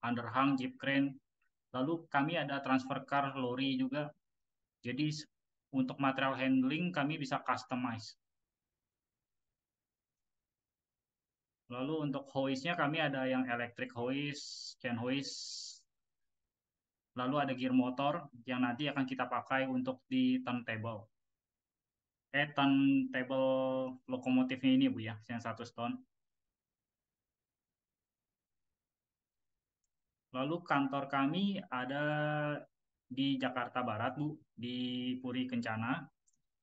underhang, jeep crane. Lalu kami ada transfer car, lori juga. Jadi untuk material handling kami bisa customize. Lalu untuk hoistnya kami ada yang electric hoist, chain hoist, lalu ada gear motor yang nanti akan kita pakai untuk di turntable. Turntable lokomotifnya ini Bu ya, yang 1 ton. Lalu kantor kami ada di Jakarta Barat Bu, di Puri Kencana,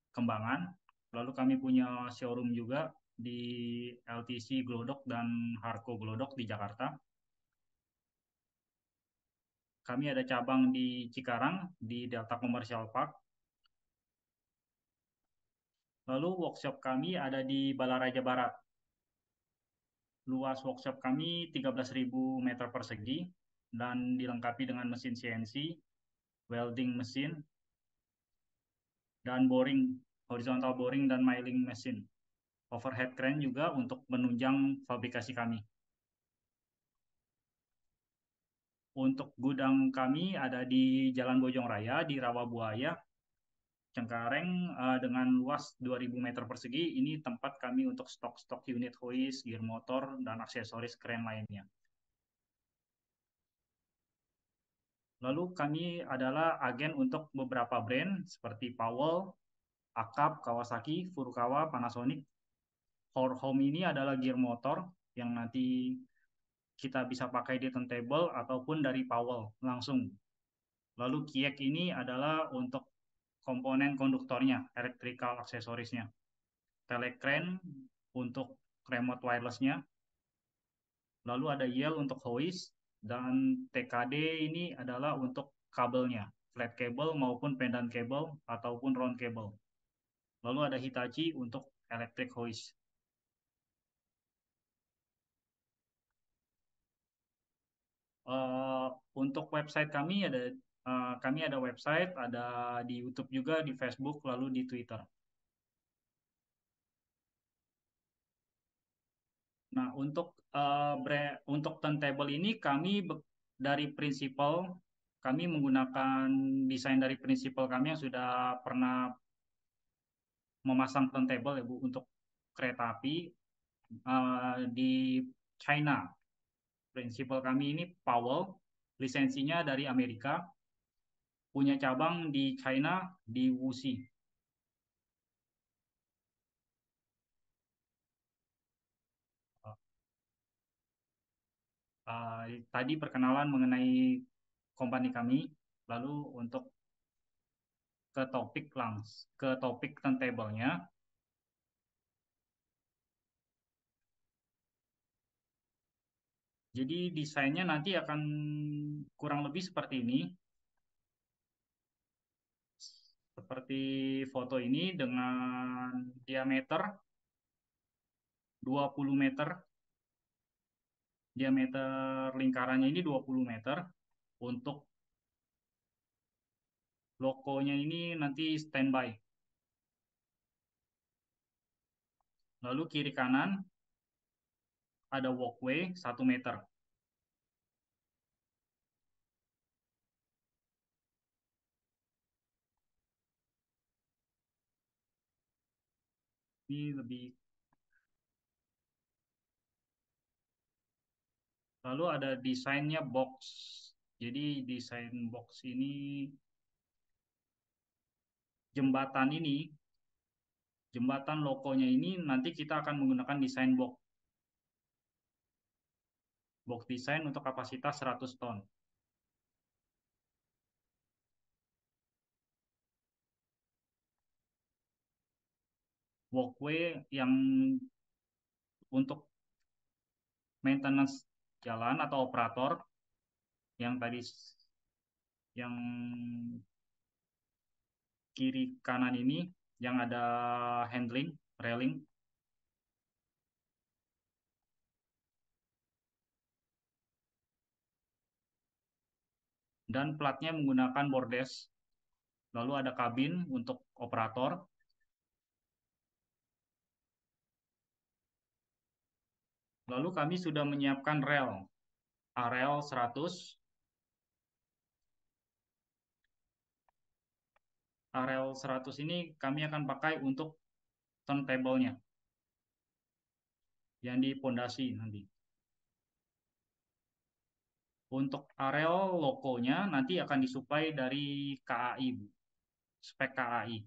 Kembangan. Lalu kami punya showroom juga di LTC Glodok dan Harko Glodok di Jakarta. Kami ada cabang di Cikarang, di Delta Commercial Park. Lalu workshop kami ada di Balaraja Barat. Luas workshop kami 13.000 meter persegi dan dilengkapi dengan mesin CNC, welding mesin, dan boring, horizontal boring dan milling mesin. Overhead crane juga untuk menunjang fabrikasi kami. Untuk gudang kami ada di Jalan Bojong Raya, di Rawabuaya, Cengkareng, dengan luas 2.000 meter persegi. Ini tempat kami untuk stok-stok unit hoist, gear motor, dan aksesoris keren lainnya. Lalu kami adalah agen untuk beberapa brand seperti Powell, Akap, Kawasaki, Furukawa, Panasonic. For Home ini adalah gear motor yang nanti kita bisa pakai di turntable ataupun dari Powell langsung. Lalu Kiek ini adalah untuk komponen konduktornya, electrical aksesorisnya. Telecrane untuk remote wirelessnya. Lalu ada Yale untuk hoist, dan TKD ini adalah untuk kabelnya, flat cable maupun pendant cable ataupun round cable. Lalu ada Hitachi untuk electric hoist. Uh, untuk website kami ada website, ada di YouTube juga, di Facebook, lalu di Twitter. Nah, untuk turntable ini dari prinsipal kami menggunakan desain dari prinsipal kami yang sudah pernah memasang turntable ya Bu untuk kereta api di China. Prinsipal kami ini Powell, lisensinya dari Amerika, punya cabang di China di Wuxi. Tadi perkenalan mengenai kompani kami, lalu untuk ke topik turntable-nya. Jadi desainnya nanti akan kurang lebih seperti ini. Seperti foto ini dengan diameter 20 meter. Diameter lingkarannya ini 20 meter. Untuk lokonya ini nanti standby. Lalu kiri kanan ada walkway 1 meter. Ini lebih. Lalu ada desainnya box. Jadi desain box ini, jembatan ini, jembatan lokonya ini nanti kita akan menggunakan desain box. Box desain untuk kapasitas 100 ton. Walkway yang untuk maintenance jalan atau operator yang tadi, yang kiri kanan ini yang ada handling railing, dan platnya menggunakan bordes. Lalu ada kabin untuk operator. Lalu kami sudah menyiapkan rel Areal 100. Areal 100 ini kami akan pakai untuk turntable-nya yang di pondasi nanti. Untuk areal lokonya nanti akan disuplai dari KAI, Bu. Spek KAI.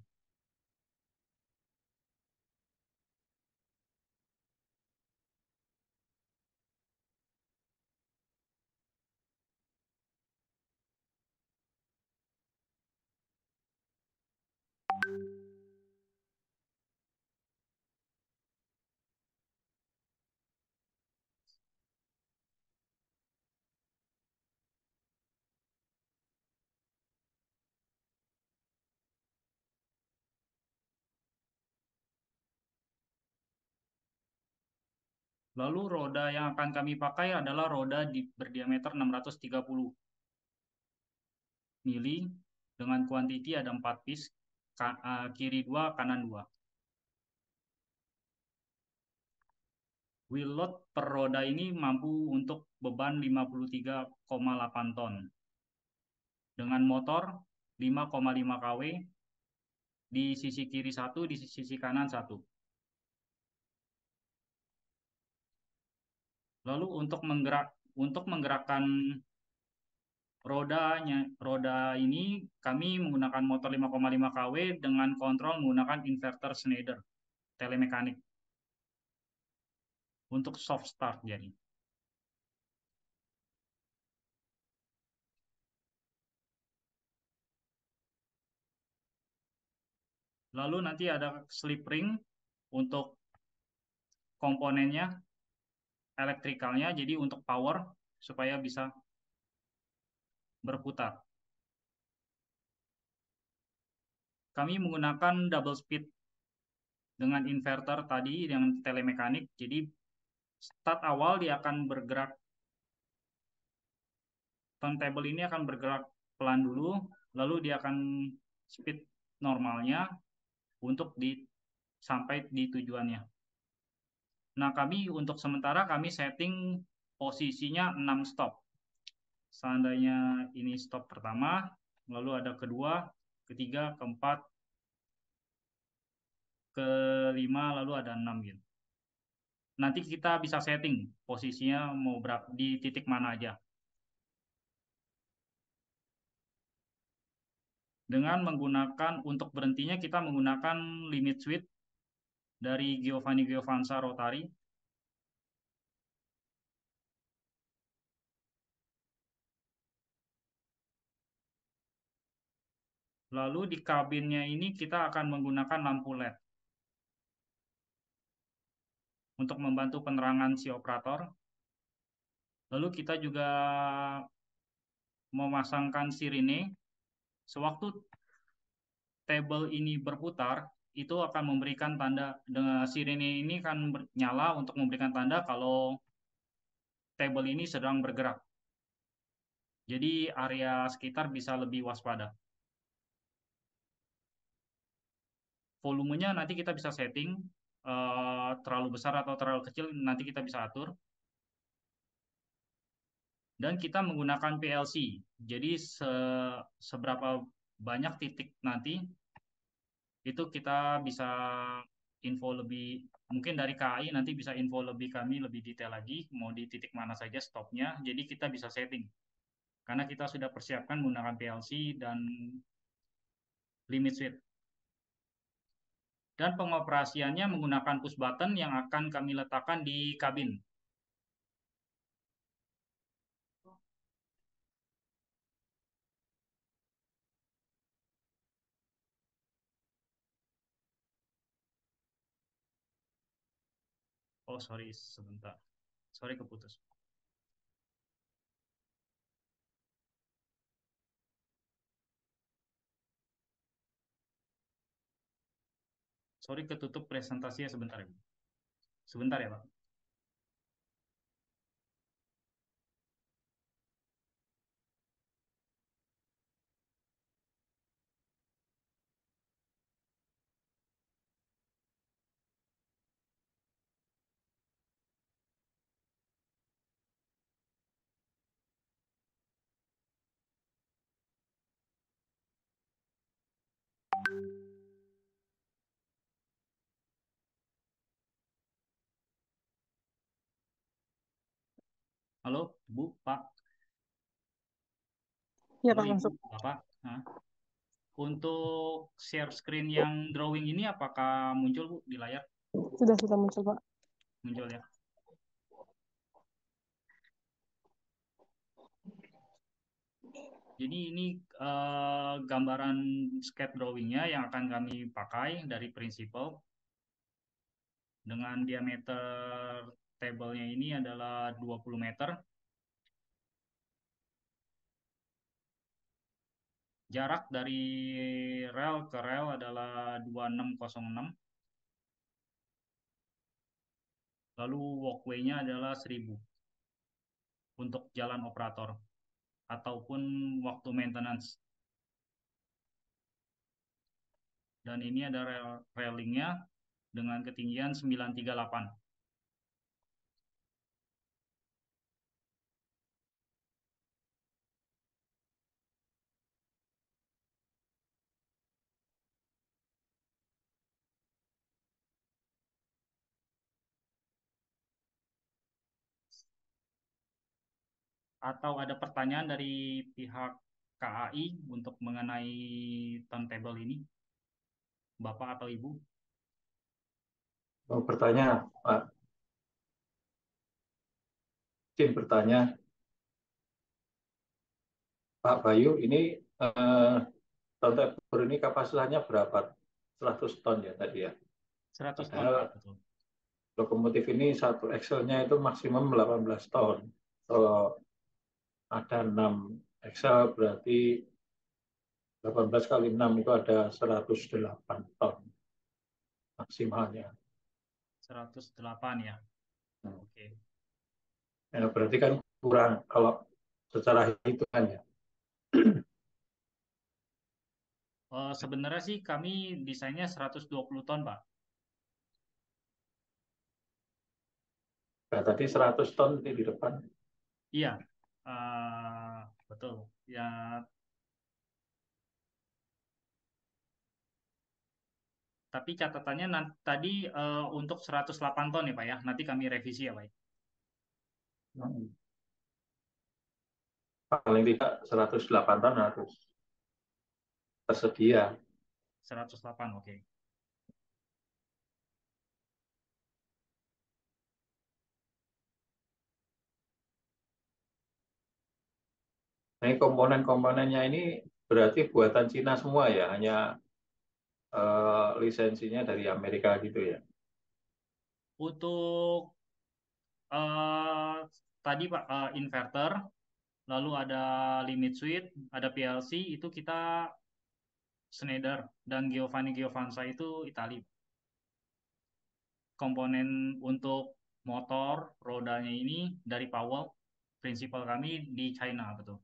Lalu roda yang akan kami pakai adalah roda berdiameter 630 mili dengan kuantiti ada 4 piece, kiri 2, kanan 2. Wheel load per roda ini mampu untuk beban 53,8 ton. Dengan motor 5,5 kW di sisi kiri 1, di sisi kanan 1. Lalu untuk menggerakkan roda ini kami menggunakan motor 5,5 kW dengan kontrol menggunakan inverter Schneider telemekanik untuk soft start jadi. Lalu nanti ada slip ring untuk komponennya, elektrikalnya, jadi untuk power supaya bisa berputar. Kami menggunakan double speed dengan inverter tadi yang telemekanik, jadi start awal dia akan bergerak, turntable ini akan bergerak pelan dulu, lalu dia akan speed normalnya untuk sampai di tujuannya. Nah, kami untuk sementara kami setting posisinya 6 stop. Seandainya ini stop pertama, lalu ada kedua, ketiga, keempat, kelima, lalu ada 6 gitu. Nanti kita bisa setting posisinya mau di titik mana aja. Dengan menggunakan, untuk berhentinya kita menggunakan limit switch dari Giovanni Giovanza Rotary. Lalu di kabinnya ini kita akan menggunakan lampu LED untuk membantu penerangan si operator. Lalu kita juga memasangkan sirine. Sewaktu table ini berputar, itu akan memberikan tanda, dengan sirine ini akan nyala untuk memberikan tanda kalau table ini sedang bergerak. Jadi area sekitar bisa lebih waspada. Volumenya nanti kita bisa setting, terlalu besar atau terlalu kecil nanti kita bisa atur. Dan kita menggunakan PLC. Jadi seberapa banyak titik nanti itu kita bisa info lebih, mungkin dari KAI nanti bisa info lebih kami lebih detail lagi mau di titik mana saja stopnya. Jadi kita bisa setting karena kita sudah persiapkan menggunakan PLC dan limit switch. Dan pengoperasiannya menggunakan push button yang akan kami letakkan di kabin. Oh sorry, sebentar. Sorry keputus. Sorry ketutup presentasinya sebentar ya. Sebentar ya Pak. Halo, Bu, Pak. Ya Halo, Pak, Ibu, masuk. Bapak. Nah, untuk share screen yang drawing ini apakah muncul, Bu, di layar? Sudah muncul Pak. Muncul ya. Jadi ini gambaran sketch drawingnya yang akan kami pakai dari prinsipal dengan diameter tabelnya ini adalah 20 meter. Jarak dari rel ke rel adalah 2606. Lalu walkway-nya adalah 1000 untuk jalan operator ataupun waktu maintenance. Dan ini ada railingnya dengan ketinggian 938. Atau ada pertanyaan dari pihak KAI untuk mengenai turntable ini, Bapak atau Ibu? Mau bertanya, Pak. Izin bertanya, Pak Bayu, ini turntable ini kapasitasnya berapa? 100 ton ya tadi ya. 100 ton, Padahal Pak, betul. lokomotif ini satu axle-nya itu maksimum 18 ton. Kalau ada 6 axle berarti 18 kali 6 itu ada 108 ton maksimalnya. 108 ya. Hmm. Oke. Ya, berarti kan kurang kalau secara hitungan ya. Sebenarnya sih kami desainnya 120 ton, Pak. Nah, tadi 100 ton di depan. Iya, betul. Ya, tapi catatannya tadi untuk 108 ton ya, Pak ya. Nanti kami revisi ya, Pak. Hmm. Paling tidak 108 ton harus tersedia. 108, oke. Nah, komponen-komponennya ini berarti buatan Cina semua ya, hanya lisensinya dari Amerika gitu ya. Untuk eh, tadi Pak, inverter, lalu ada limit switch, ada PLC, itu kita Schneider, dan Giovanni Giovanza itu Itali. Komponen untuk motor, rodanya ini dari Powell, prinsipal kami di China, betul.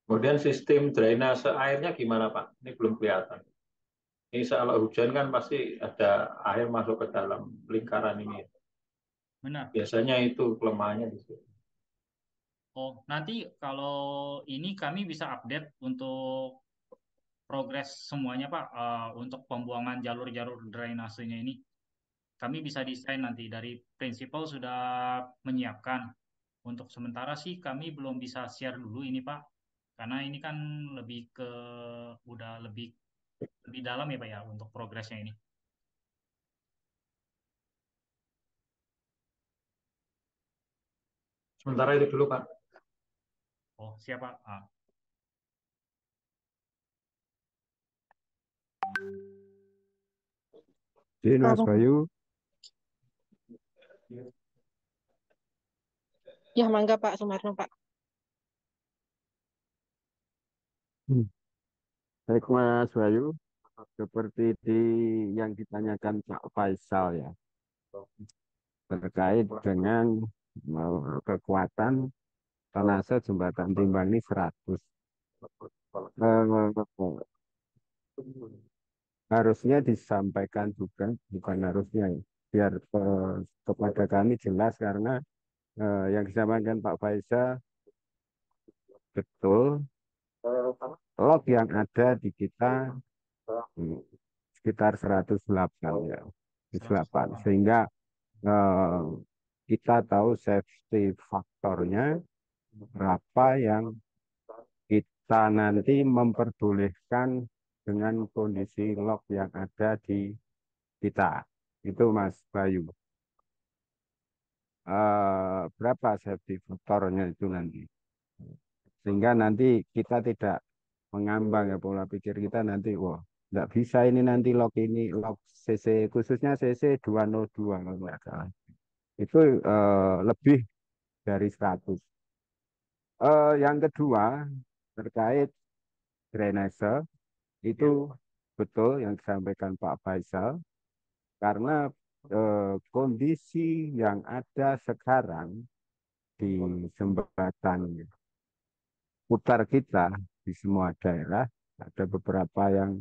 Kemudian sistem drainase airnya gimana Pak? Ini belum kelihatan. Ini kalau hujan kan pasti ada air masuk ke dalam lingkaran ini. Benar. Biasanya itu kelemahannya di situ. Oh, nanti kalau ini kami bisa update untuk progres semuanya Pak, untuk pembuangan jalur-jalur drainasenya ini. Kami bisa desain nanti dari prinsipal sudah menyiapkan. Untuk sementara sih kami belum bisa share dulu ini Pak, karena ini kan lebih ke udah lebih lebih dalam ya Pak ya untuk progresnya ini. Sementara itu dulu Pak. Oh, siapa? Ah. Jadi Mas Apa? Bayu, Ya mangga Pak Sumarno Pak. hmm, baik Mas Bayu, seperti yang ditanyakan Pak Faisal ya, terkait dengan kekuatan tonase jembatan timbang ini 100. Harusnya disampaikan juga, bukan harusnya ya, biar kepada kami jelas karena yang disampaikan Pak Faisal betul log yang ada di kita. sekitar 108 ya. 108. 108. Sehingga eh, kita tahu safety faktornya berapa yang kita nanti memperbolehkan dengan kondisi log yang ada di kita. Itu Mas Bayu. Berapa safety faktornya itu nanti. Sehingga nanti kita tidak mengambang ya pola pikir kita nanti, wah nggak bisa ini nanti log CC khususnya CC 202 kalau nggak salah. Itu lebih dari 100. Yang kedua terkait drainase itu betul yang disampaikan Pak Faisal karena kondisi yang ada sekarang di jembatan putar kita di semua daerah ada beberapa yang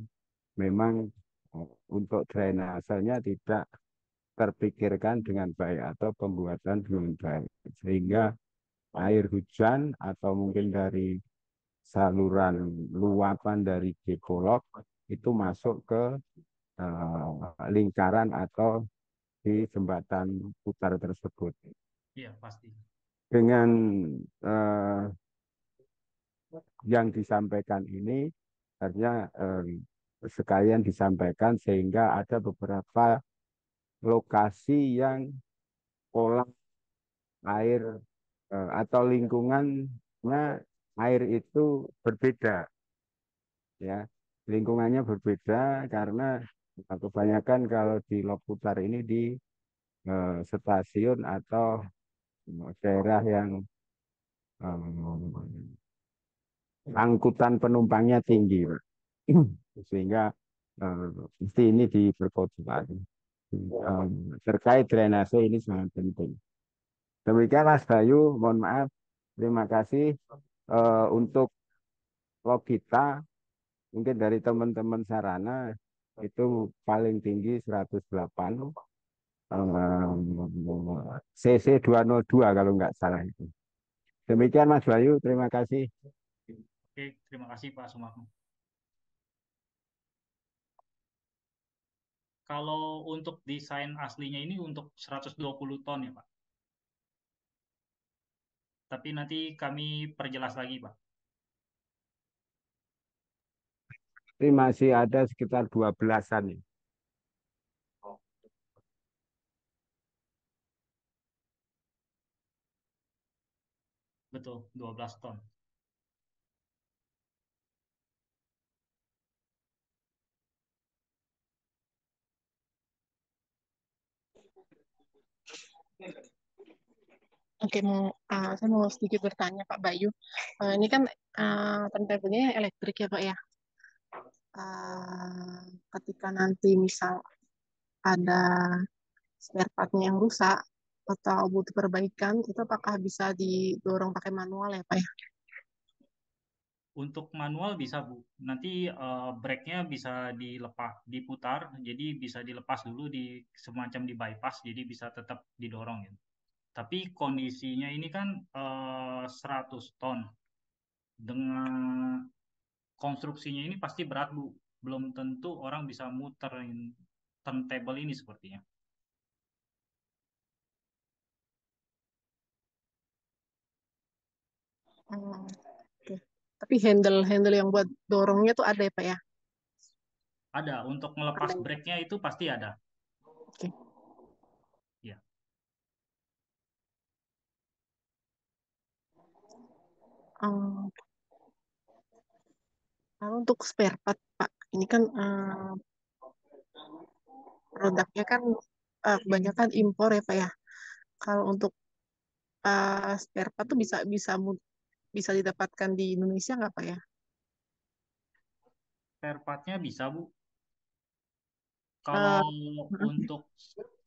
memang untuk drainasenya tidak terpikirkan dengan baik atau pembuatan dengan baik sehingga air hujan atau mungkin dari saluran luapan dari Depolok itu masuk ke lingkaran atau di jembatan putar tersebut. Iya, pasti. Dengan eh, yang disampaikan ini, artinya sekalian disampaikan sehingga ada beberapa lokasi yang pola air atau lingkungannya air itu berbeda, ya lingkungannya berbeda karena kebanyakan kalau di Loputar ini di stasiun atau daerah yang angkutan penumpangnya tinggi, Pak. Sehingga mesti ini diperkuat. Terkait drainase ini sangat penting. Demikian Mas Bayu, mohon maaf. Terima kasih untuk logika mungkin dari teman-teman sarana itu paling tinggi 108 CC 202 kalau nggak salah itu. Demikian Mas Bayu, terima kasih. Oke, terima kasih Pak Sumarno. Kalau untuk desain aslinya ini untuk 120 ton ya Pak. Tapi nanti kami perjelas lagi Pak. Ini masih ada sekitar 12-an ya. Betul, 12 ton. Oke, saya mau sedikit bertanya Pak Bayu. Ini kan turntable-nya elektrik ya Pak ya. Eh, Ketika nanti misal ada spare part-nya yang rusak atau butuh perbaikan, itu apakah bisa didorong pakai manual ya Pak ya? Untuk manual bisa Bu. Nanti brake-nya bisa diputar, jadi bisa dilepas dulu di semacam di bypass, jadi bisa tetap didorong ya. Tapi kondisinya ini kan 100 ton. Dengan konstruksinya ini pasti berat Bu. Belum tentu orang bisa muterin turntable ini sepertinya. Hmm, oke. Tapi handle yang buat dorongnya tuh ada ya Pak ya? Ada, untuk melepas Ada. brake-nya itu pasti ada. Oke. Ya. Hmm, Lalu untuk spare part Pak, ini kan produknya kan kebanyakan impor ya Pak ya. Kalau untuk spare part tuh bisa bisa bisa didapatkan di Indonesia nggak Pak ya? Spare part-nya bisa Bu. Eh, Kalau mm, untuk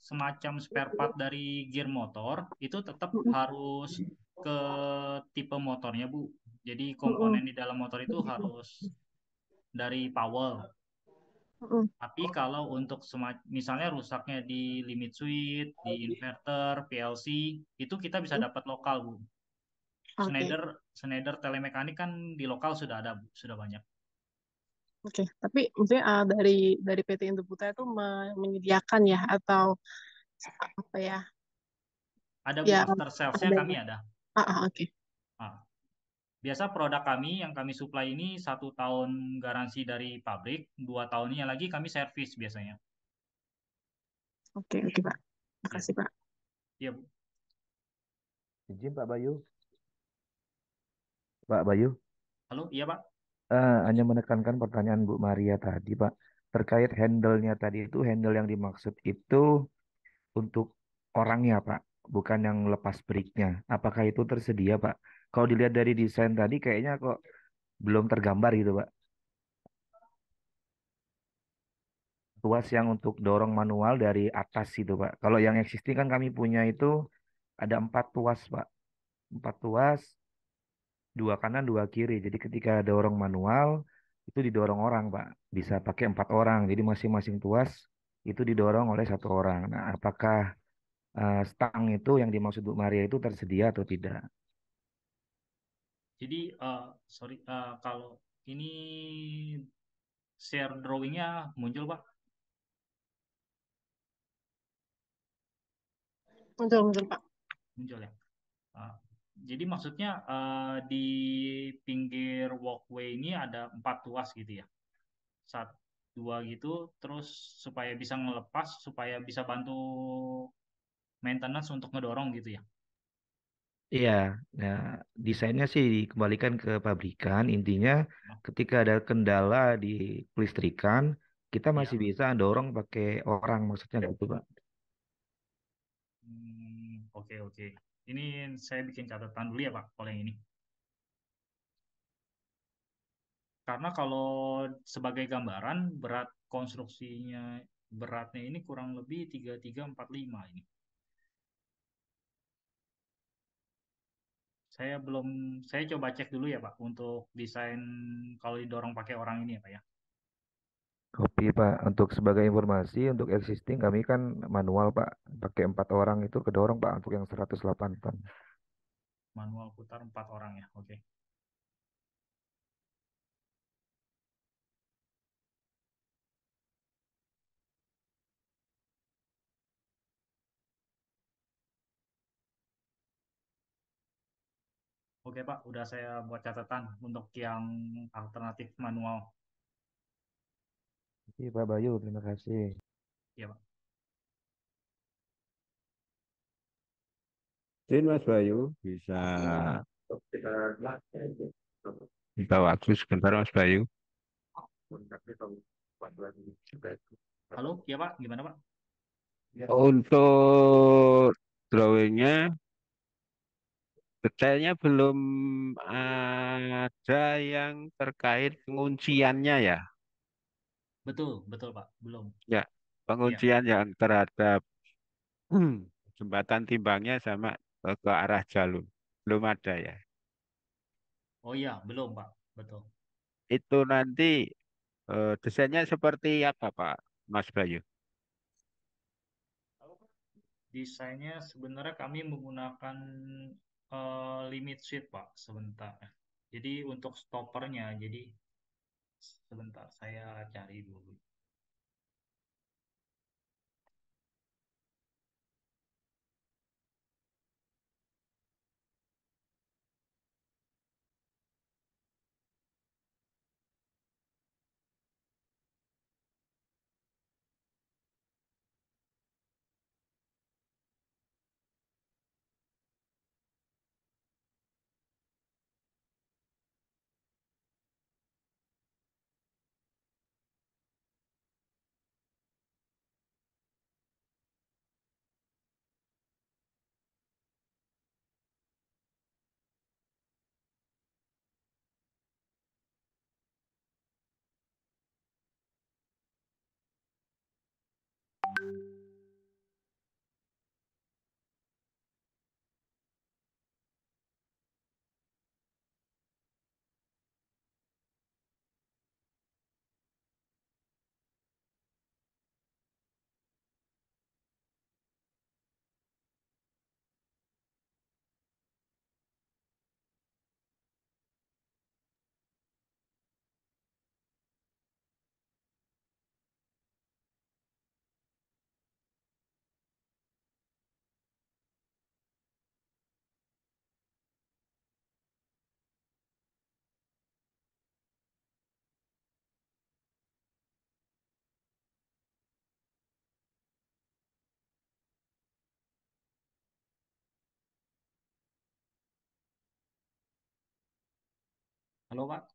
semacam spare part dari gear motor, itu tetap mm, harus ke tipe motornya, Bu. Jadi mm, komponen di dalam motor itu harus dari Powell. mm. Tapi kalau untuk misalnya rusaknya di limit switch, di inverter, PLC, itu kita bisa dapat lokal, Bu. Oke. Schneider Schneider telemekanik kan di lokal sudah ada, Bu. Sudah banyak. Oke, tapi maksudnya dari PT Indoputra itu menyediakan ya atau apa ya? Ada Bu, Ya after sales-nya ada. kami ada. Oke. Nah, biasa produk kami yang kami supply ini 1 tahun garansi dari pabrik, 2 tahunnya lagi kami servis biasanya. Oke, oke, Pak. Ya, Makasih, Pak. iya Bu. Izin Pak Bayu. Pak Bayu, Halo, iya Pak. hanya menekankan pertanyaan Bu Maria tadi, Pak. Terkait handle-nya tadi itu, handle yang dimaksud itu untuk orangnya, Pak. Bukan yang lepas break-nya. Apakah itu tersedia, Pak? Kalau dilihat dari desain tadi, kayaknya kok belum tergambar gitu, Pak. Tuas yang untuk dorong manual dari atas itu, Pak. Kalau yang existing kan kami punya itu ada 4 tuas, Pak. 4 tuas, 2 kanan, 2 kiri. Jadi ketika dorong manual, itu didorong orang, Pak. Bisa pakai 4 orang. Jadi masing-masing tuas itu didorong oleh 1 orang. Nah, apakah stang itu yang dimaksud Bu Maria itu tersedia atau tidak? Jadi, sorry, kalau ini share drawing-nya muncul Pak, Betul, betul, Pak. muncul ya. Ah, jadi maksudnya di pinggir walkway ini ada 4 tuas gitu ya, 1, 2 gitu, terus supaya bisa ngelepas, supaya bisa bantu maintenance untuk ngedorong gitu ya. Iya, nah desainnya sih dikembalikan ke pabrikan. Intinya ketika ada kendala di kelistrikan, kita masih Iya. bisa dorong pakai orang, maksudnya gitu, Pak. Oke oke. Ini saya bikin catatan dulu ya Pak, kalau yang ini. Karena kalau sebagai gambaran berat konstruksinya beratnya ini kurang lebih 3345 ini. Saya belum, saya coba cek dulu ya Pak untuk desain kalau didorong pakai orang ini ya Pak ya. Kopi Pak, untuk sebagai informasi untuk existing kami kan manual Pak, pakai 4 orang itu kedorong Pak untuk yang 108 ton. Manual putar 4 orang ya. Oke. Oke Pak, udah saya buat catatan untuk yang alternatif manual. Iya Pak Bayu, terima kasih. Ya Pak. Izin Mas Bayu, bisa minta waktu sebentar Mas Bayu. Halo, ya Pak, gimana Pak? Untuk drawingnya, detailnya belum ada yang terkait pengunciannya ya. Betul, betul Pak, belum. Ya, Iya. penguncian yang terhadap jembatan timbangnya sama ke arah jalur. Belum ada ya. Oh iya, belum Pak, betul. Itu nanti desainnya seperti apa Pak Mas Bayu? Desainnya sebenarnya kami menggunakan limit sheet Pak, sebentar. Jadi untuk stoppernya, jadi sebentar saya cari dulu. Halo Pak.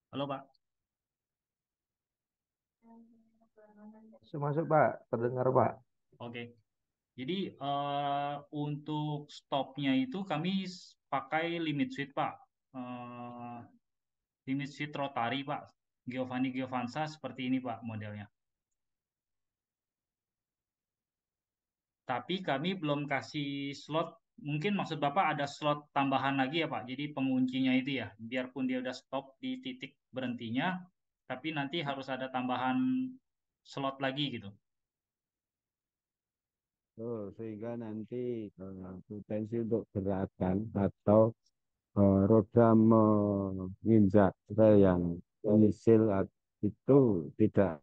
Halo Pak. Masuk Pak, terdengar Pak. Oke. Jadi untuk stopnya itu kami pakai limit switch Pak. Eh, limit switch rotary Pak. Giovanni Giovanza seperti ini Pak modelnya. Tapi kami belum kasih slot. Mungkin maksud Bapak ada slot tambahan lagi ya Pak. Jadi penguncinya itu ya. Biarpun dia udah stop di titik berhentinya. Tapi nanti harus ada tambahan slot lagi gitu. Sehingga nanti potensi untuk gerakan atau roda menginjak rel yang misil itu tidak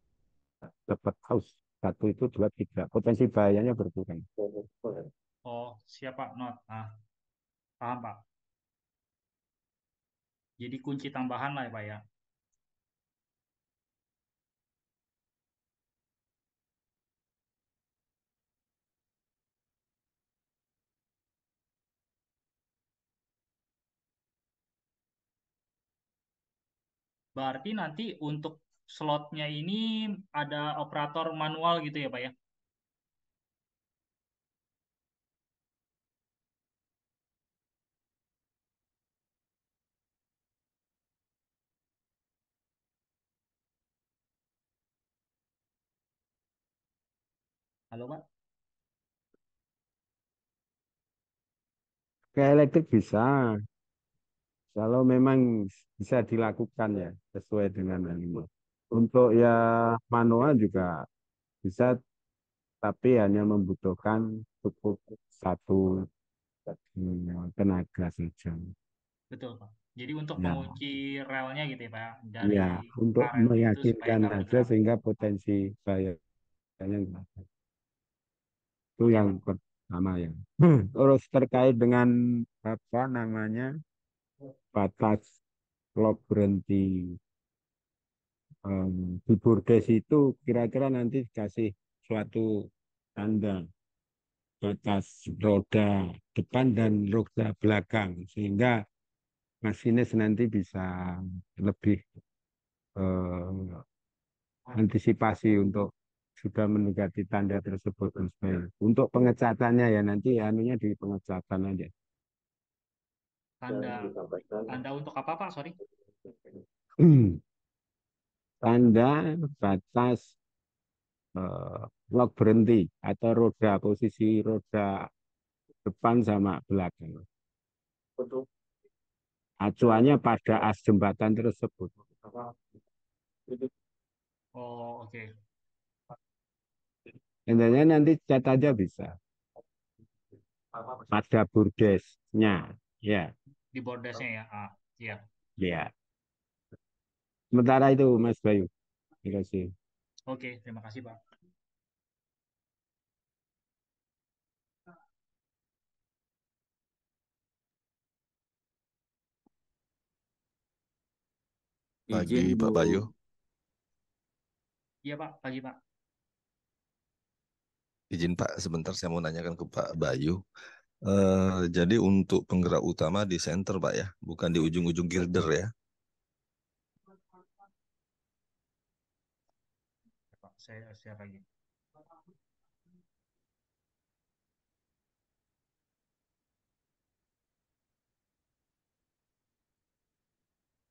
dapat haus. Satu itu, dua, tiga. Potensi bahayanya berkurang. Oh, siap Pak. Not. Nah, paham Pak. Jadi kunci tambahan lah ya Pak ya. Berarti nanti untuk slotnya ini ada operator manual gitu ya Pak ya? Halo Pak? Ke elektrik bisa, kalau memang bisa dilakukan ya, sesuai dengan ini. Untuk ya manual juga bisa, tapi hanya membutuhkan cukup satu tenaga saja. Betul Pak. Jadi untuk Ya, pengunci relnya gitu ya Pak ya? Dari ya, untuk karet itu supaya meyakinkan nggak aja bergerak. sehingga potensi bahayanya nggak ada. Itu Oke yang Pak. pertama ya. Terus terkait dengan apa namanya batas clock berhenti di bordes itu kira-kira nanti dikasih suatu tanda batas roda depan dan roda belakang sehingga masinis nanti bisa lebih eh, antisipasi untuk sudah mendekati tanda tersebut. Untuk pengecatannya ya nanti anunya di pengecatan aja. Tanda tanda untuk apa Pak? Sorry. Tanda batas lock berhenti atau roda posisi roda depan sama belakang. Acuannya pada as jembatan tersebut. Oh oke. Intinya nanti cat aja bisa pada burdesnya. Ya, Di bordasnya ya. Ah, iya. ya. Sementara itu Mas Bayu. Terima kasih. Oke, terima kasih Pak. Pagi Izin Pak Bayu. Bu. Iya Pak, pagi Pak. Izin Pak, sebentar saya mau nanyakan ke Pak Bayu. Jadi untuk penggerak utama di center Pak ya, bukan di ujung-ujung girder ya. Pak, saya share lagi.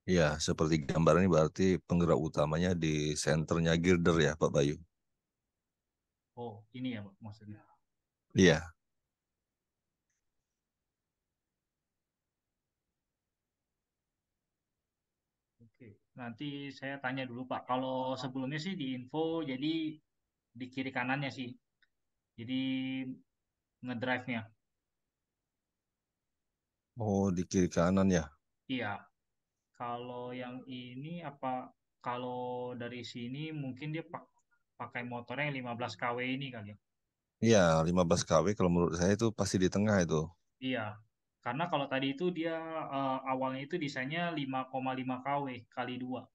Ya, seperti gambar ini berarti penggerak utamanya di senternya girder ya Pak Bayu. Oh, ini ya Pak maksudnya. Iya, Oke, nanti saya tanya dulu Pak. Kalau sebelumnya sih di info, jadi di kiri kanannya sih. Jadi ngedrive-nya. oh di kiri kanan ya. Iya, kalau yang ini apa? Kalau dari sini mungkin dia pakai motornya yang 15 kW ini kali ya. Iya, 15 kW kalau menurut saya itu pasti di tengah itu. Iya, karena kalau tadi itu dia awalnya itu desainnya 5,5 kW kali 2.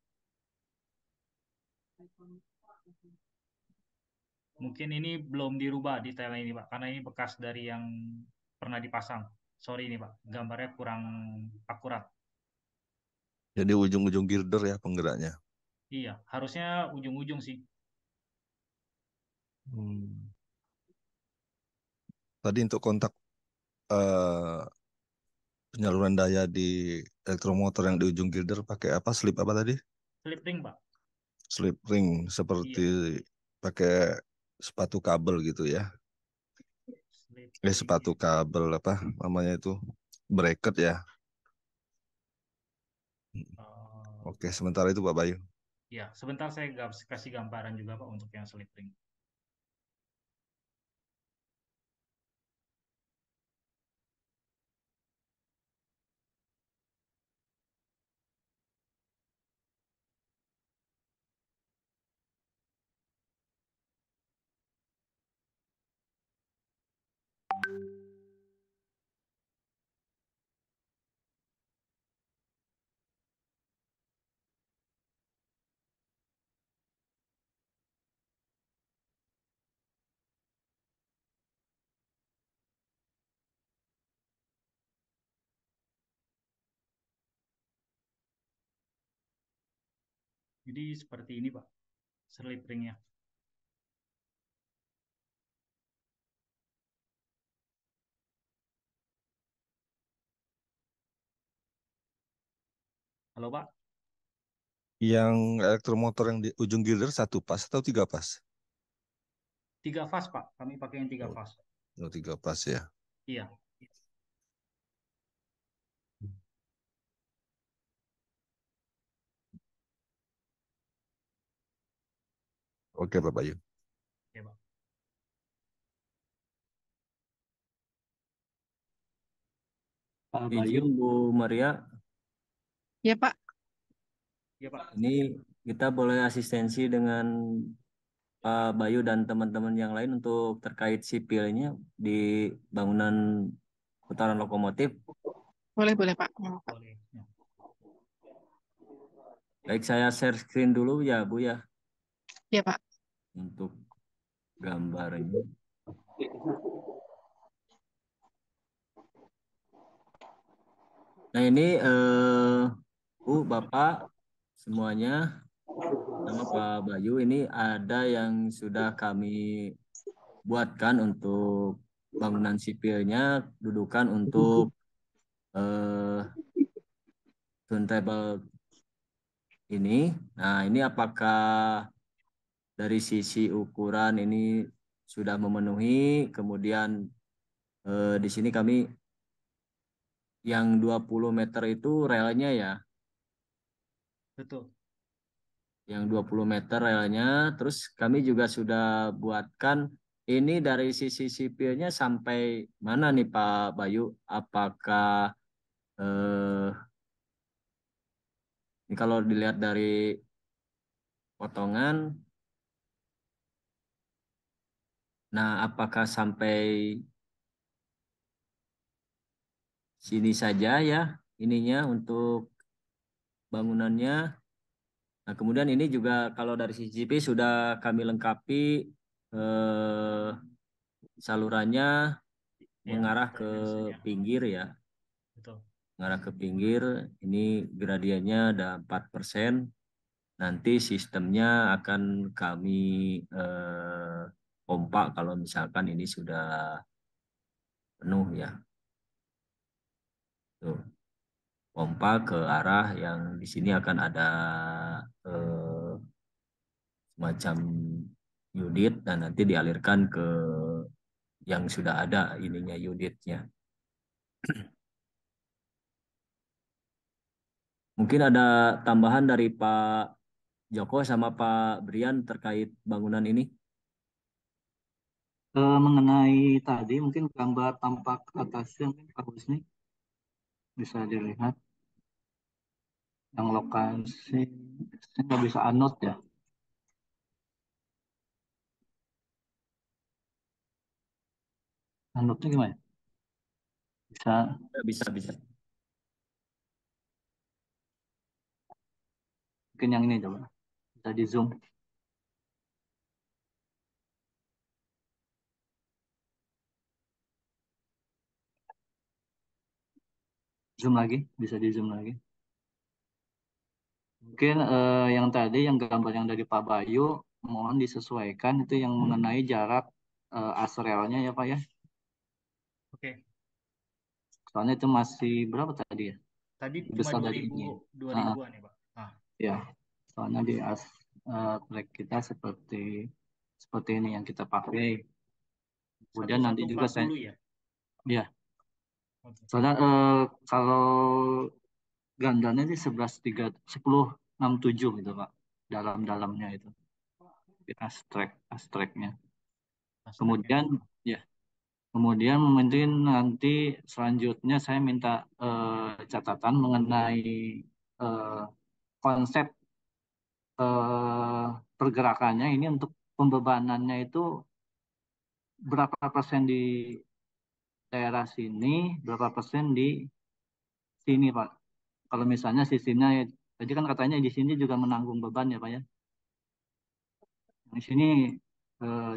Mungkin ini belum dirubah detailnya ini Pak, karena ini bekas dari yang pernah dipasang. sorry nih Pak, gambarnya kurang akurat. Jadi ujung-ujung girder ya penggeraknya. Iya, harusnya ujung-ujung sih. Hmm. Tadi untuk kontak eh, penyaluran daya di elektromotor yang di ujung girder pakai apa? Slip apa tadi? Slip ring Pak. Slip ring seperti Iya, pakai sepatu kabel gitu ya. slip ring. Sepatu kabel apa namanya itu? Bracket ya. Oke, sementara itu Pak Bayu. Ya, sebentar saya kasih gambaran juga Pak untuk yang slip ring. Jadi seperti ini Pak, slip ringnya. Halo Pak, Yang elektromotor yang di ujung girder satu pas atau tiga pas? 3 fase Pak, kami pakai yang 3 fase. Oh, tiga pas ya. Iya, Oke Pak Bayu. oke Pak. Pak Bayu, Izin Bu Maria, Ya Pak, Iya Pak. ini kita boleh asistensi dengan Pak Bayu dan teman-teman yang lain untuk terkait sipilnya di bangunan putaran lokomotif. boleh Pak. Mau, Pak. Boleh. Ya. Baik, saya share screen dulu ya Bu ya Ya Pak. untuk gambarnya. Nah ini Bu, Bapak semuanya, nama Pak Bayu, ini ada yang sudah kami buatkan untuk bangunan sipilnya, dudukan untuk turntable ini. Nah, ini apakah dari sisi ukuran ini sudah memenuhi? Kemudian di sini kami yang 20 meter itu relnya ya, Betul. yang 20 meter relnya. Terus kami juga sudah buatkan ini dari sisi sipilnya sampai mana nih Pak Bayu? Apakah ini kalau dilihat dari potongan, nah apakah sampai sini saja ya ininya untuk bangunannya. Nah, kemudian ini juga kalau dari CCTV sudah kami lengkapi eh, salurannya Ya, mengarah ke drainasenya. pinggir ya. Betul. Mengarah ke pinggir, ini gradiennya ada 4%. Nanti sistemnya akan kami pompa kalau misalkan ini sudah penuh ya. Tuh, pompa ke arah yang di sini akan ada eh, semacam unit dan nanti dialirkan ke yang sudah ada ininya unitnya. Mungkin ada tambahan dari Pak Joko sama Pak Brian terkait bangunan ini. mengenai tadi mungkin gambar tampak atasnya mungkin Pak Husni bisa dilihat yang lokasi saya nggak bisa anot ya. Anotnya gimana? Bisa Bisa, bisa. mungkin yang ini coba bisa di zoom. zoom lagi, bisa di zoom lagi. Mungkin yang tadi yang gambar yang dari Pak Bayu, mohon disesuaikan itu yang mengenai jarak asrelnya ya Pak ya. Oke. Soalnya itu masih berapa tadi ya? Tadi Lebih cuma besar dari ini. 2000-an ya, Pak. Ah, Ya, soalnya di track kita seperti ini yang kita pakai. Kemudian nanti juga saya, 1140 ya. ya, Oke. soalnya kalau gandanya sih 1067 gitu Pak, dalam-dalamnya itu. Astrek-astreknya. Aspeknya. Kemudian, ya, kemudian mungkin nanti selanjutnya saya minta catatan mengenai eh, konsep pergerakannya ini untuk pembebanannya itu berapa persen di daerah sini, berapa persen di sini, Pak. Kalau misalnya sistemnya, tadi kan katanya di sini juga menanggung beban ya, Pak ya. Di sini eh,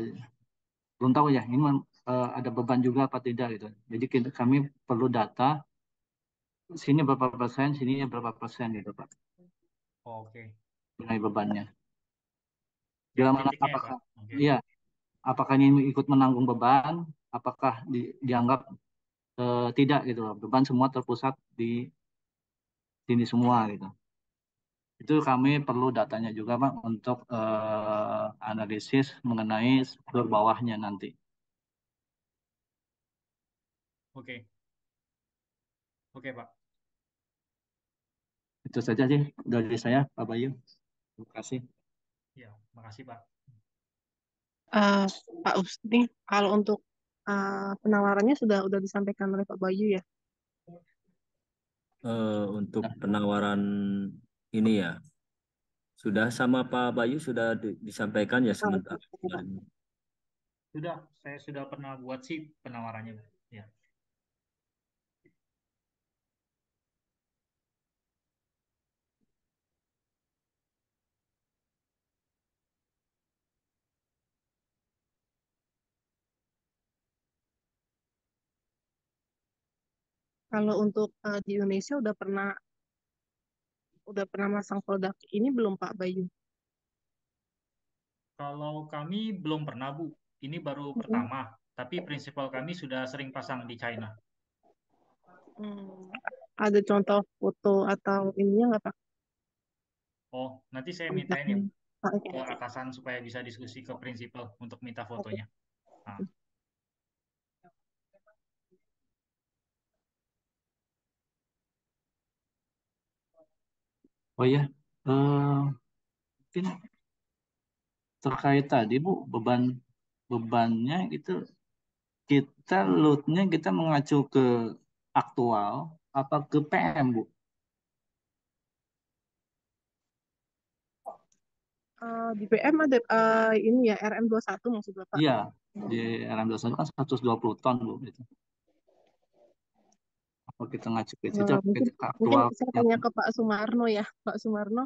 belum tahu ya, ini ada beban juga apa tidak gitu. Jadi kami perlu data sini berapa persen, sini berapa persen gitu, Pak. Oke. Mengenai bebannya. Bila mana Titik-titiknya ya, Pak. apakah, Oke. iya, apakah ini ikut menanggung beban, apakah dianggap tidak gitu loh. Beban semua terpusat di sini semua gitu. Itu kami perlu datanya juga Pak untuk analisis mengenai struktur bawahnya nanti. Oke. Oke, Pak. Itu saja sih dari saya Pak Bayu. Terima kasih. Ya, makasih, Pak. Eh, Pak Usni, kalau untuk penawarannya sudah disampaikan oleh Pak Bayu ya. Untuk penawaran ini ya, sudah sama Pak Bayu sudah disampaikan ya Ah, sementara. oke, Pak. Sudah, saya sudah pernah buat sih penawarannya, Pak. Ya. Kalau untuk di Indonesia udah pernah masang produk ini belum Pak Bayu? Kalau kami belum pernah, Bu. Ini baru Hmm. pertama. Tapi prinsipal kami sudah sering pasang di China. Hmm. Ada contoh foto atau ininya nggak Pak? Oh, nanti saya mintain ya Produknya. Ah, oke. ke atasan supaya bisa diskusi ke prinsipal untuk minta Oke. fotonya. Nah, Oh ya, mungkin terkait tadi Bu bebannya itu kita loadnya kita mengacu ke aktual apa ke PM Bu? Di PM ada ini ya RM21 maksud Bapak. Iya, di RM21 kan 120 ton Bu. Gitu. Apa kita ngacu ke situ Mungkin ke mungkin aktual saya yang tanya ke Pak Sumarno ya. Pak Sumarno,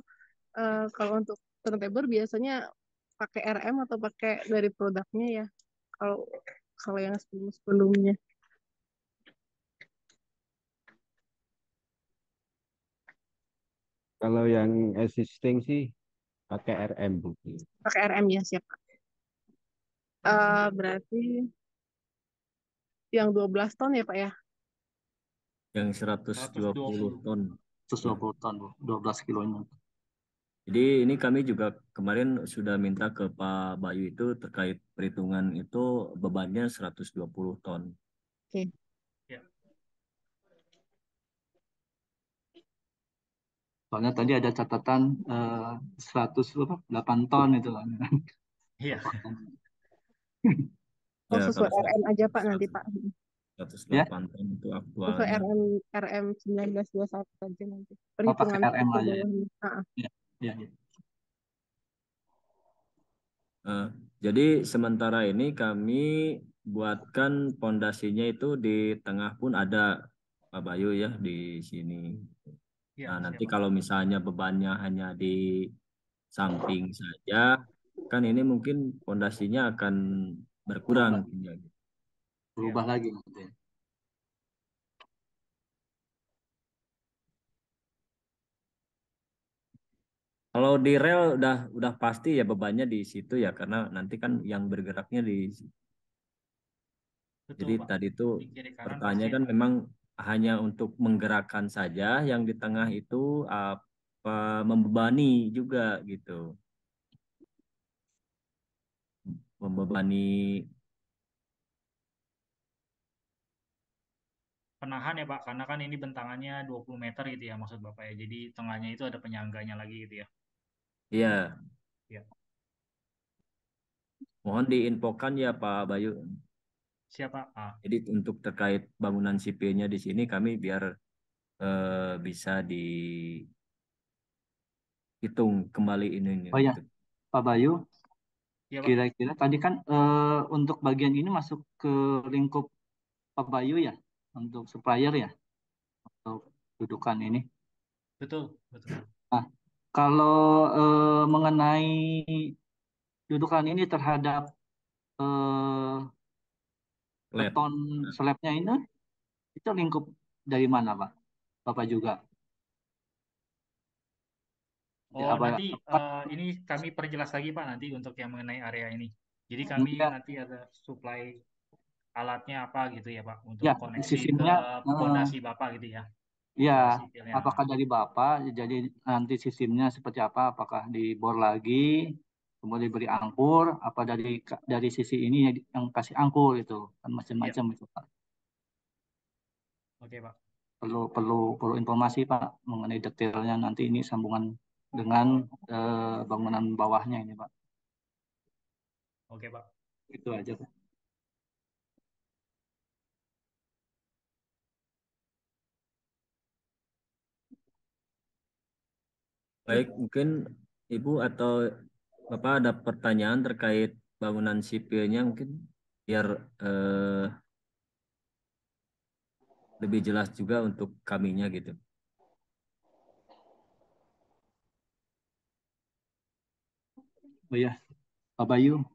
kalau untuk turntable biasanya pakai RM atau pakai dari produknya ya? Kalau kalau yang sebelumnya. Kalau yang existing sih pakai RM Bu. Pakai RM ya siap. Berarti yang 12 ton ya Pak ya? Yang 120 120. ton. 120 ton Bu, 12 kilonya. Jadi ini kami juga kemarin sudah minta ke Pak Bayu itu terkait perhitungan itu bebannya 120 ton. Oke. Ya. Soalnya tadi ada catatan 108 ton itu kan. Iya. Oh, Ya sesuai kalau RM aja Pak nanti Pak. 108 ton itu Sesuai aktualnya. RM 1921 aja nanti. Oh, pakai Perhitungan RM ke aja ya. bawahnya. Ya, ya, ya. Eh, jadi sementara ini kami buatkan pondasinya itu di tengah pun ada Pak Bayu ya di sini. Iya, Nah, nanti siap. kalau misalnya bebannya hanya di samping saja, kan ini mungkin pondasinya akan berkurang. Berubah, Iya. berubah lagi nanti. Kalau di rel udah pasti ya bebannya di situ ya, karena nanti kan yang bergeraknya di. Betul, Jadi Pak. tadi itu Di kiri kanan pasti pertanyaan kan memang hanya untuk menggerakkan saja, yang di tengah itu apa membebani juga gitu, membebani. penahan ya, Pak. Karena kan ini bentangannya 20 meter gitu ya maksud Bapak ya. Jadi tengahnya itu ada penyangganya lagi gitu ya. Iya, Ya. mohon diinfokan ya Pak Bayu. Siapa? Jadi untuk terkait bangunan sipilnya di sini kami biar bisa dihitung kembali ininya Oh ya, gitu. Pak Bayu, Iya, Pak. kira-kira tadi kan untuk bagian ini masuk ke lingkup Pak Bayu ya, untuk supplier ya, untuk dudukan ini. Betul, betul. Nah, kalau mengenai dudukan ini terhadap eh, Lab. beton slabnya ini, itu lingkup dari mana, Pak? Bapak juga. Oh, Apa, nanti apa ini kami perjelas lagi Pak nanti untuk yang mengenai area ini. Jadi kami ya, nanti ada supply alatnya apa gitu ya Pak untuk ya koneksi ke sistemnya pondasi Bapak gitu ya. ya, Ke sipilnya. apakah dari Bapak, jadi nanti sistemnya seperti apa? Apakah dibor lagi, kemudian diberi angkur, apa dari sisi ini yang kasih angkur itu, kan Iya, macam-macam itu Pak. oke Pak. Perlu informasi Pak mengenai detailnya nanti ini sambungan dengan bangunan bawahnya ini Pak. Oke Pak. Itu aja Pak. Baik, mungkin Ibu atau Bapak ada pertanyaan terkait bangunan sipilnya mungkin biar eh, lebih jelas juga untuk kaminya gitu. Oh ya, Pak Bayu,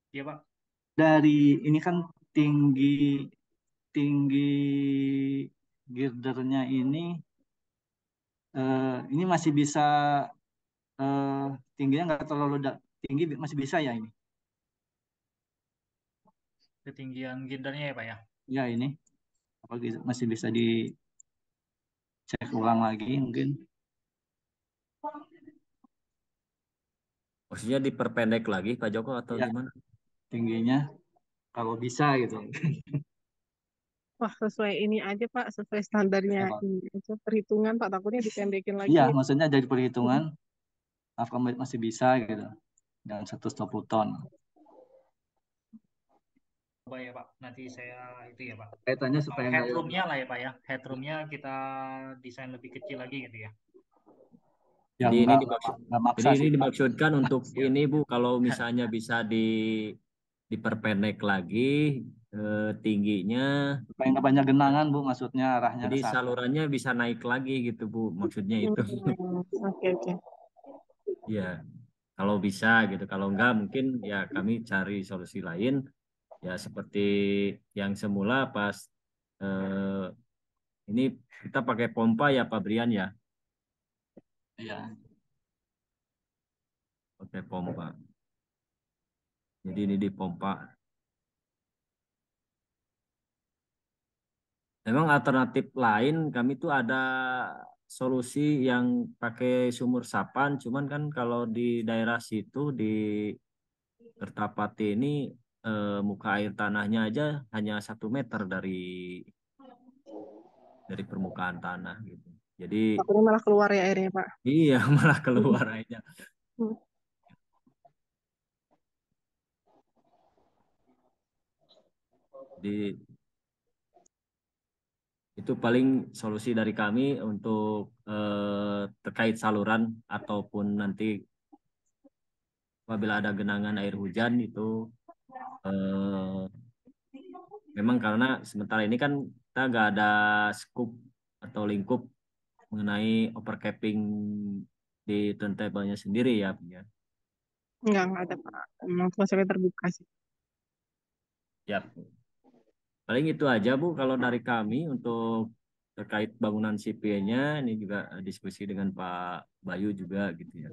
Iya Pak. dari ini kan tinggi tinggi girdernya ini masih bisa eh, tingginya nggak terlalu tinggi, masih bisa ya ini? Ketinggian girdernya ya Pak ya. Ya ini apa masih bisa dicek ulang lagi mungkin? Maksudnya diperpendek lagi Pak Joko atau Ya gimana? tingginya kalau bisa gitu. Wah, sesuai ini aja Pak, sesuai standarnya Ya, Pak. ini aja. Perhitungan Pak, takutnya dipendekin lagi. Iya, maksudnya dari perhitungan apakah masih bisa gitu dengan 120 ton. Coba ya Pak. Nanti saya itu ya Pak. Kaitannya supaya nggak Headroomnya lah ya Pak ya. Headroomnya kita desain lebih kecil lagi gitu ya. yang Jadi ini nggak maksa jadi ini sih Pak. dimaksudkan untuk Siap. ini Bu, kalau misalnya bisa diperpendek lagi tingginya, Supaya nggak banyak genangan Bu, maksudnya arahnya jadi ke sana. salurannya bisa naik lagi gitu Bu, maksudnya itu. Oke, oke. Ya, kalau bisa gitu. Kalau enggak mungkin ya kami cari solusi lain. Ya seperti yang semula pas ini kita pakai pompa ya Pak Brian ya, Iya. pakai pompa. Jadi ini dipompa. Memang alternatif lain kami tuh ada solusi yang pakai sumur sapan, cuman kan kalau di daerah situ di Kertapati ini muka air tanahnya aja hanya 1 meter dari permukaan tanah gitu. Jadi Takutnya malah keluar ya airnya Pak. iya malah keluar aja. Hmm. Jadi itu paling solusi dari kami untuk terkait saluran ataupun nanti apabila ada genangan air hujan itu eh, memang karena sementara ini kan kita nggak ada scoop atau lingkup mengenai overcapping di turntable-nya sendiri ya, Bu, ya. Enggak ada Pak. Emang konsepnya terbuka sih. Ya, paling itu aja Bu kalau dari kami untuk terkait bangunan sipilnya ini juga diskusi dengan Pak Bayu juga gitu ya.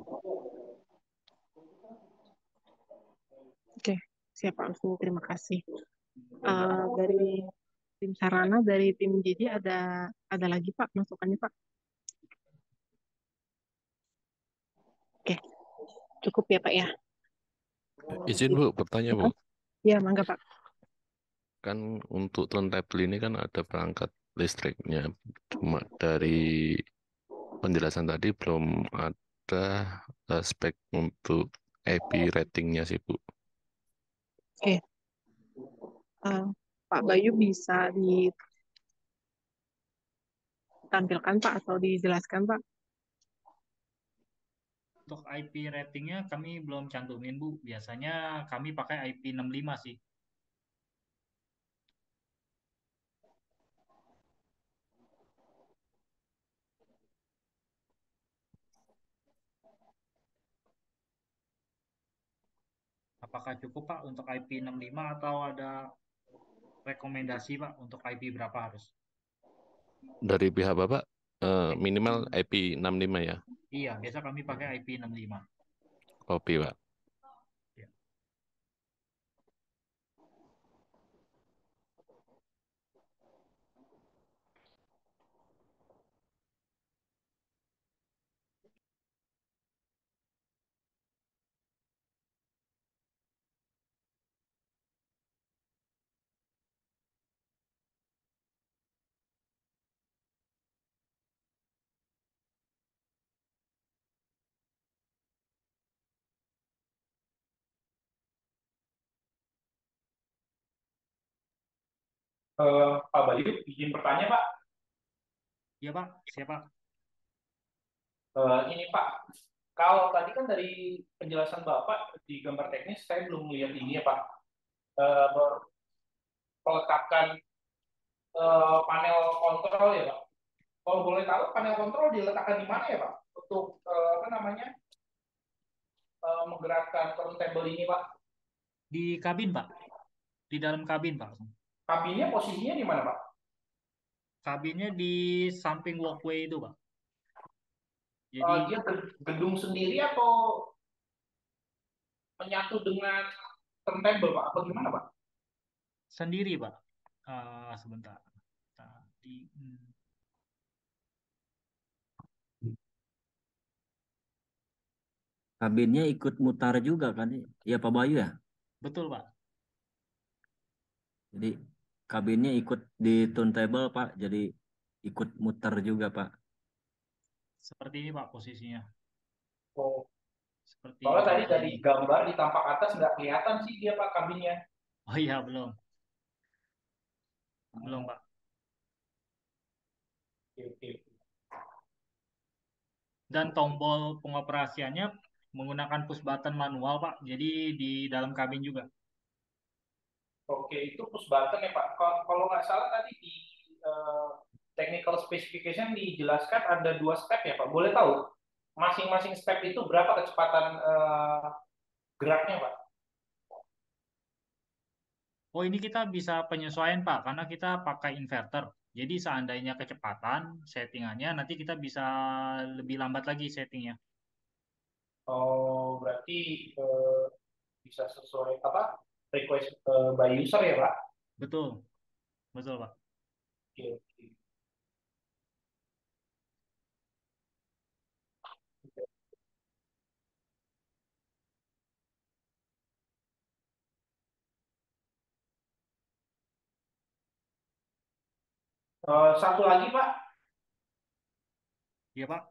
Oke, siap Pak Alfu, terima kasih. Dari tim Sarana, dari tim JJ ada lagi Pak masukannya Pak? Oke, cukup ya Pak ya. Izin Bu, bertanya Bu. Ya, mangga Pak. Kan untuk turntable ini kan ada perangkat listriknya. Cuma dari penjelasan tadi belum ada spek untuk IP ratingnya sih Bu. Oke, Pak Bayu bisa ditampilkan Pak atau dijelaskan Pak? Untuk IP ratingnya kami belum cantumin Bu. Biasanya kami pakai IP 65 sih. Apakah cukup Pak untuk IP 65 atau ada rekomendasi Pak untuk IP berapa harus? Dari pihak Bapak minimal IP 65 ya? Iya, biasa kami pakai IP 65. Kopi Pak. Ya. Pak Bayu, izin bertanya Pak. Iya Pak, siapa? Ini Pak, kalau tadi kan dari penjelasan Bapak di gambar teknis, saya belum melihat ini ya Pak. Eh, Peletakan panel kontrol ya Pak. Kalau boleh tahu panel kontrol diletakkan di mana ya Pak? Untuk apa namanya menggerakkan turntable ini Pak? Di kabin Pak, di dalam kabin Pak. Kabinnya posisinya di mana Pak? Kabinnya di samping walkway itu Pak. Jadi Dia gedung sendiri atau menyatu dengan turntable Pak? Apa gimana Pak? sendiri Pak. Sebentar. Tadi. Kabinnya ikut mutar juga kan? Ya Pak Bayu ya? Betul Pak. Jadi kabinnya ikut di turntable Pak, jadi ikut muter juga Pak. Seperti ini Pak posisinya. Oh, Seperti soalnya tadi gambar dari ini. gambar di tampak atas nggak kelihatan sih dia Pak kabinnya. Oh iya belum. Belum Pak. Oke. Dan tombol pengoperasiannya menggunakan push button manual Pak. Jadi di dalam kabin juga. Oke, itu push button ya Pak. Kalau nggak salah tadi di technical specification dijelaskan ada 2 step ya Pak. Boleh tahu masing-masing step itu berapa kecepatan geraknya Pak? Oh ini kita bisa penyesuaian Pak, karena kita pakai inverter. Jadi seandainya kecepatan settingannya, nanti kita bisa lebih lambat lagi settingnya. Oh, berarti bisa sesuai apa request by user ya Pak? Betul, betul Pak. Oke. Satu lagi Pak, Iya Pak,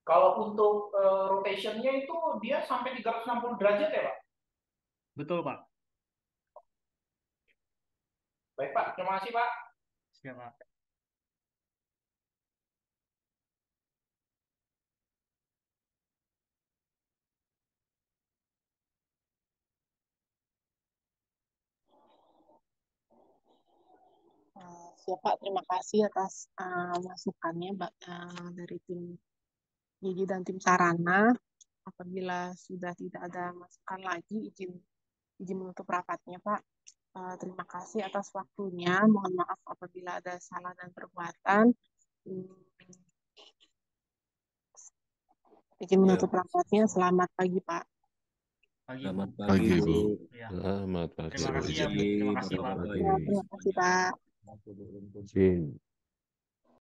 kalau untuk rotationnya itu dia sampai 360 derajat ya Pak? betul Pak. Baik Pak, terima kasih Pak. Siap Pak. Siap Pak, terima kasih atas masukannya dari tim JJ dan tim Sarana. Apabila sudah tidak ada masukan lagi, izin menutup rapatnya Pak. Terima kasih atas waktunya. Mohon maaf apabila ada salah dan perbuatan. Hmm, Izin Ya, menutup rapatnya. Selamat pagi, Pak. Pagi, Bu. selamat Pagi, pagi Terima Bu. Bu. kasih. Ya. Selamat pagi, Terima Bu kasih ya, Ijin. Bu. Terima kasih, Pak. Bapak-bapak Ya, Ibu. terima kasih, Pak. Izin.